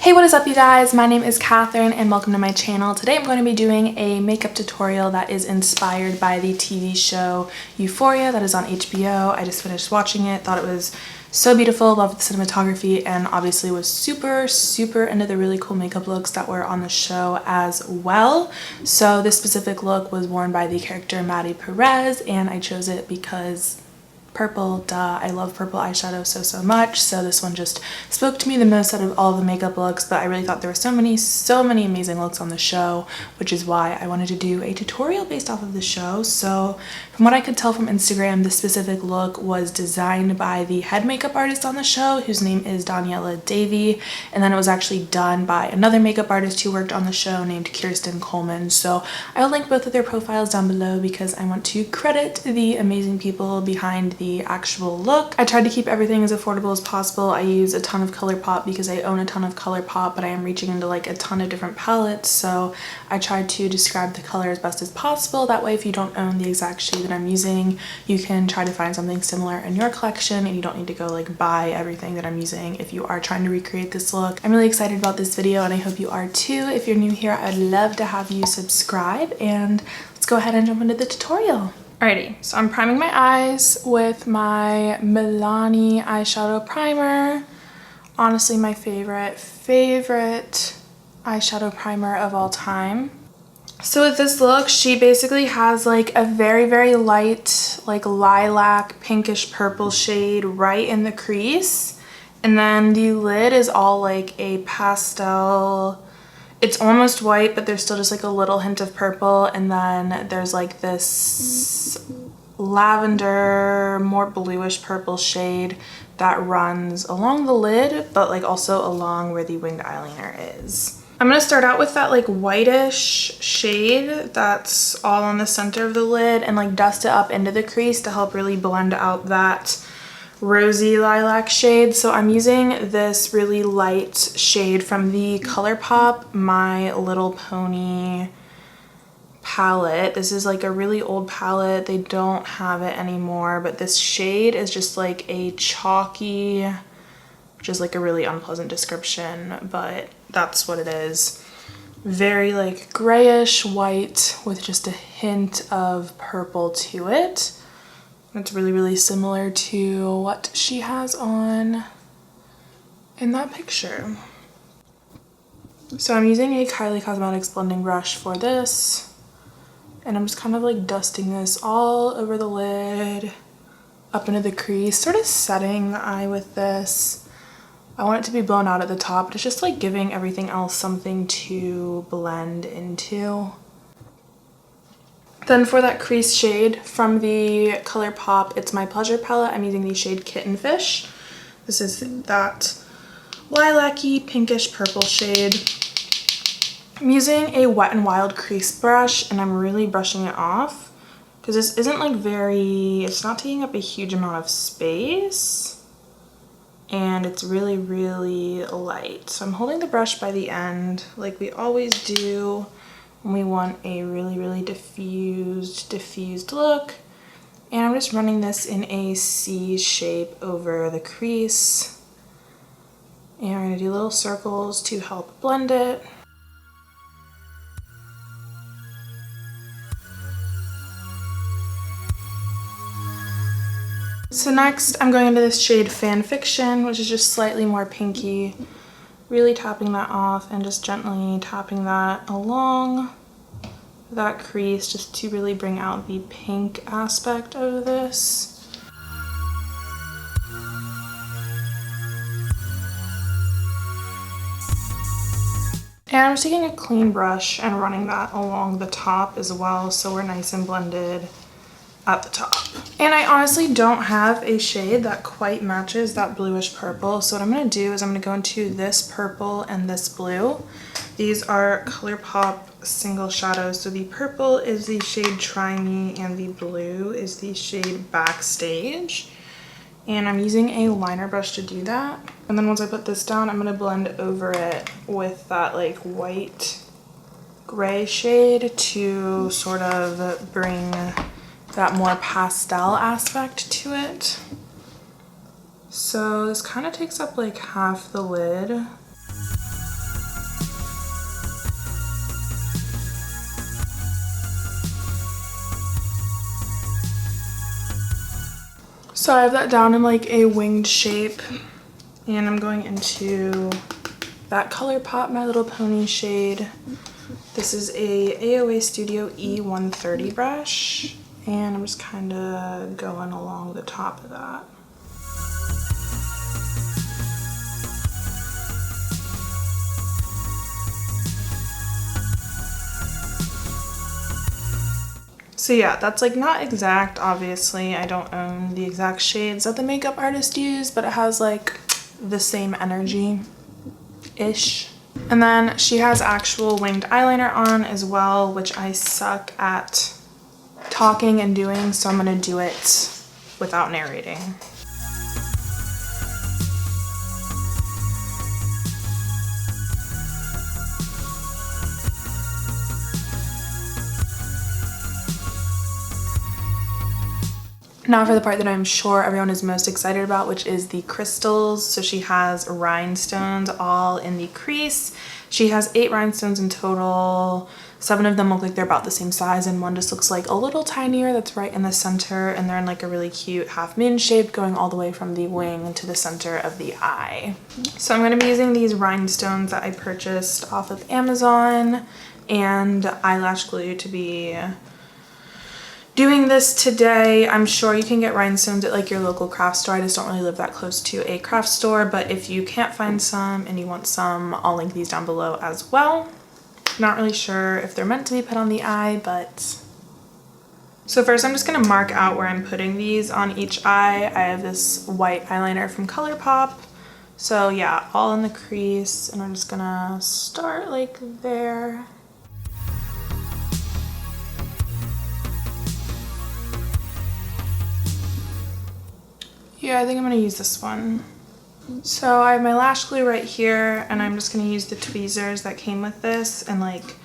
Hey, what is up you guys? My name is Catherine and welcome to my channel. Today I'm going to be doing a makeup tutorial that is inspired by the TV show Euphoria that is on HBO. I just finished watching it, thought it was so beautiful, loved the cinematography, and obviously was super into the really cool makeup looks that were on the show as well. So this specific look was worn by the character Maddy Perez and I chose it because purple, duh. I love purple eyeshadow so much, so this one just spoke to me the most out of all the makeup looks, but I really thought there were so many amazing looks on the show, which is why I wanted to do a tutorial based off of the show. So from what I could tell from Instagram, this specific look was designed by the head makeup artist on the show, whose name is Daniela Davey, and then it was actually done by another makeup artist who worked on the show named Kirsten Coleman. So I'll link both of their profiles down below because I want to credit the amazing people behind the actual look. I tried to keep everything as affordable as possible. I use a ton of Colourpop because I own a ton of Colourpop, but I am reaching into like a ton of different palettes, so I tried to describe the color as best as possible. That way if you don't own the exact shade that I'm using, you can try to find something similar in your collection and you don't need to go like buy everything that I'm using if you are trying to recreate this look. I'm really excited about this video and I hope you are too. If you're new here, I'd love to have you subscribe, and let's go ahead and jump into the tutorial. Alrighty, so I'm priming my eyes with my Milani eyeshadow primer. Honestly, my favorite eyeshadow primer of all time. So with this look, she basically has like a very light, like lilac, pinkish purple shade right in the crease. And then the lid is all like a pastel. It's almost white, but there's still just like a little hint of purple, and then there's like this lavender, more bluish purple shade that runs along the lid, but like also along where the winged eyeliner is. I'm gonna start out with that like whitish shade that's all on the center of the lid and like dust it up into the crease to help really blend out that rosy lilac shade. So I'm using this really light shade from the Colourpop My Little Pony palette. This is like a really old palette. They don't have it anymore, but this shade is just like a chalky, which is like a really unpleasant description, but that's what it is. Very like grayish white with just a hint of purple to it. It's really similar to what she has on in that picture. So I'm using a Kylie Cosmetics blending brush for this, and I'm just kind of like dusting this all over the lid, up into the crease, sort of setting the eye with this. I want it to be blown out at the top, but it's just like giving everything else something to blend into. Then for that crease shade from the Colourpop It's My Pleasure palette, I'm using the shade Kitten Fish. This is that lilac-y pinkish purple shade. I'm using a Wet n Wild crease brush and I'm really brushing it off because this isn't like it's not taking up a huge amount of space and it's really light. So I'm holding the brush by the end like we always do. We want a really diffused look, and I'm just running this in a C shape over the crease, and we're gonna do little circles to help blend it. So next I'm going into this shade Fan Fiction, which is just slightly more pinky. Really tapping that off and just gently tapping that along that crease just to really bring out the pink aspect of this. And I'm just taking a clean brush and running that along the top as well so we're nice and blended at the top. And I honestly don't have a shade that quite matches that bluish purple, so what I'm going to do is I'm going to go into this purple and this blue. These are Colourpop single shadows, so the purple is the shade Try Me and the blue is the shade Backstage. And I'm using a liner brush to do that. And then once I put this down, I'm going to blend over it with that like white gray shade to sort of bring that more pastel aspect to it. So this kind of takes up like half the lid. So I have that down in like a winged shape, and I'm going into that Colourpop My Little Pony shade. This is a AOA Studio E130 brush, and I'm just kind of going along the top of that. So yeah, that's like not exact, obviously. I don't own the exact shades that the makeup artist used, but it has like the same energy-ish. And then she has actual winged eyeliner on as well, which I suck at talking and doing, so I'm gonna do it without narrating. Now for the part that I'm sure everyone is most excited about, which is the crystals. So she has rhinestones all in the crease. She has 8 rhinestones in total. 7 of them look like they're about the same size, and one just looks like a little tinier that's right in the center, and they're in like a really cute half moon shape going all the way from the wing to the center of the eye. So I'm going to be using these rhinestones that I purchased off of Amazon and eyelash glue to be doing this today. I'm sure you can get rhinestones at like your local craft store. I just don't really live that close to a craft store, but if you can't find some and you want some, I'll link these down below as well. Not really sure if they're meant to be put on the eye, but... So first I'm just gonna mark out where I'm putting these on each eye. I have this white eyeliner from Colourpop. So yeah, all in the crease, and I'm just gonna start like there. Yeah, I think I'm gonna use this one. So I have my lash glue right here, and I'm just gonna use the tweezers that came with this and like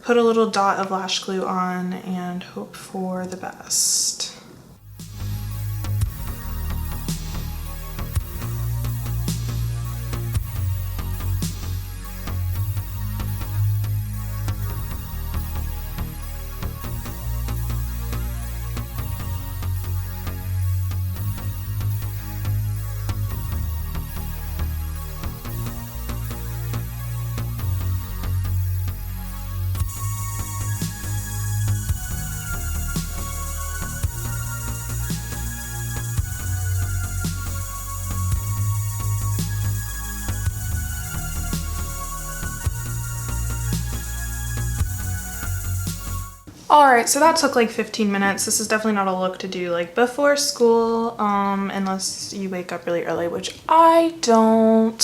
put a little dot of lash glue on and hope for the best. Alright, so that took like 15 minutes. This is definitely not a look to do like before school, unless you wake up really early, which I don't.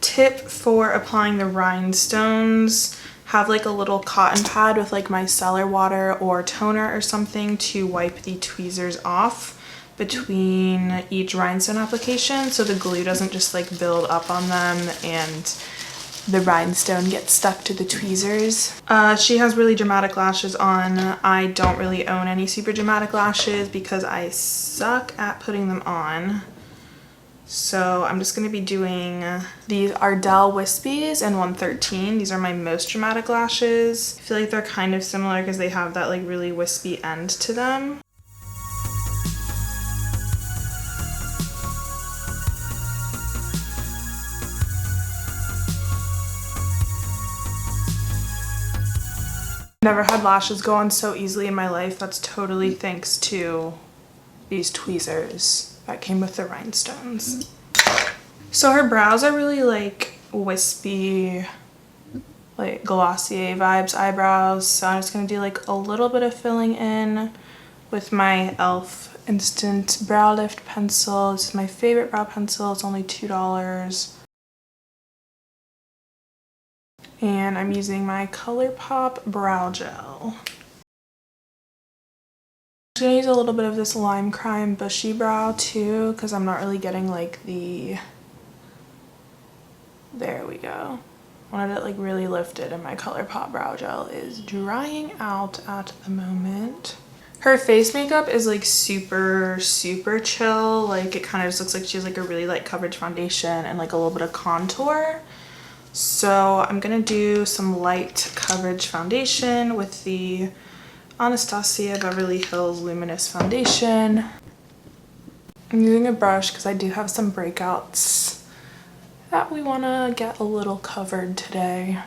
Tip for applying the rhinestones: have like a little cotton pad with like micellar water or toner or something to wipe the tweezers off between each rhinestone application, so the glue doesn't just like build up on them and the rhinestone gets stuck to the tweezers. She has really dramatic lashes on. I don't really own any super dramatic lashes because I suck at putting them on. So I'm just going to be doing these Ardell Wispies in 113. These are my most dramatic lashes. I feel like they're kind of similar because they have that like really wispy end to them. Never had lashes go on so easily in my life. That's totally thanks to these tweezers that came with the rhinestones. So her brows are really like wispy, like Glossier vibes eyebrows. So I'm just gonna do like a little bit of filling in with my e.l.f. Instant Brow Lift pencil. This is my favorite brow pencil. It's only $2. And I'm using my Colourpop brow gel. I'm gonna use a little bit of this Lime Crime Bushy Brow too, because I'm not really getting like the... There we go. I wanted it like really lifted, and my Colourpop brow gel is drying out at the moment. Her face makeup is like super chill. Like it kind of just looks like she has like a really light coverage foundation and like a little bit of contour. So I'm gonna do some light coverage foundation with the Anastasia Beverly Hills Luminous Foundation. I'm using a brush because I do have some breakouts that we want to get a little covered today.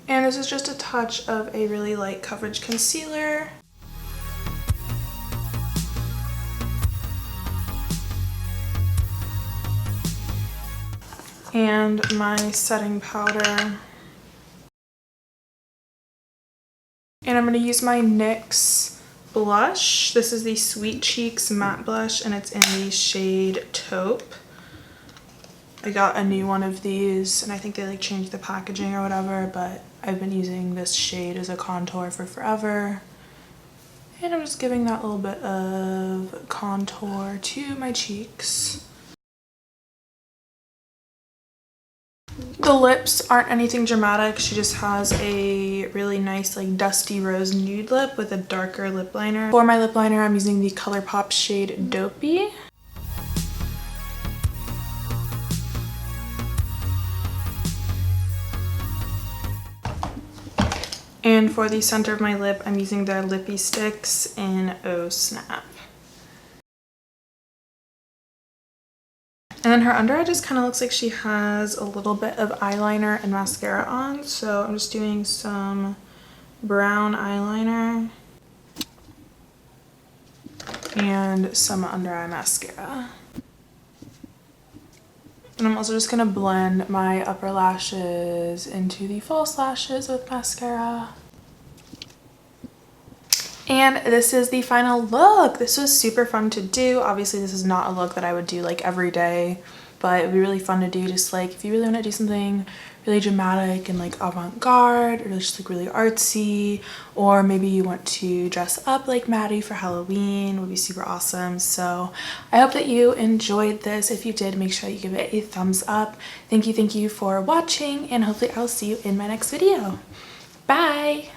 And this is just a touch of a really light coverage concealer. And my setting powder. And I'm going to use my NYX blush. This is the Sweet Cheeks matte blush and it's in the shade Taupe. I got a new one of these and I think they like changed the packaging or whatever, but I've been using this shade as a contour for forever. And I'm just giving that little bit of contour to my cheeks. The lips aren't anything dramatic. She just has a really nice like dusty rose nude lip with a darker lip liner. For my lip liner, I'm using the Colourpop shade Dopey. And for the center of my lip, I'm using the Lippy Sticks in Oh Snap. And then her under eye just kind of looks like she has a little bit of eyeliner and mascara on. So I'm just doing some brown eyeliner and some under eye mascara. And I'm also just going to blend my upper lashes into the false lashes with mascara. And this is the final look. This was super fun to do. Obviously, this is not a look that I would do like every day, but it would be really fun to do. Just like if you really want to do something really dramatic and like avant-garde or just like really artsy, or maybe you want to dress up like Maddie for Halloween, would be super awesome. So I hope that you enjoyed this. If you did, make sure you give it a thumbs up. Thank you for watching, and hopefully I'll see you in my next video. Bye.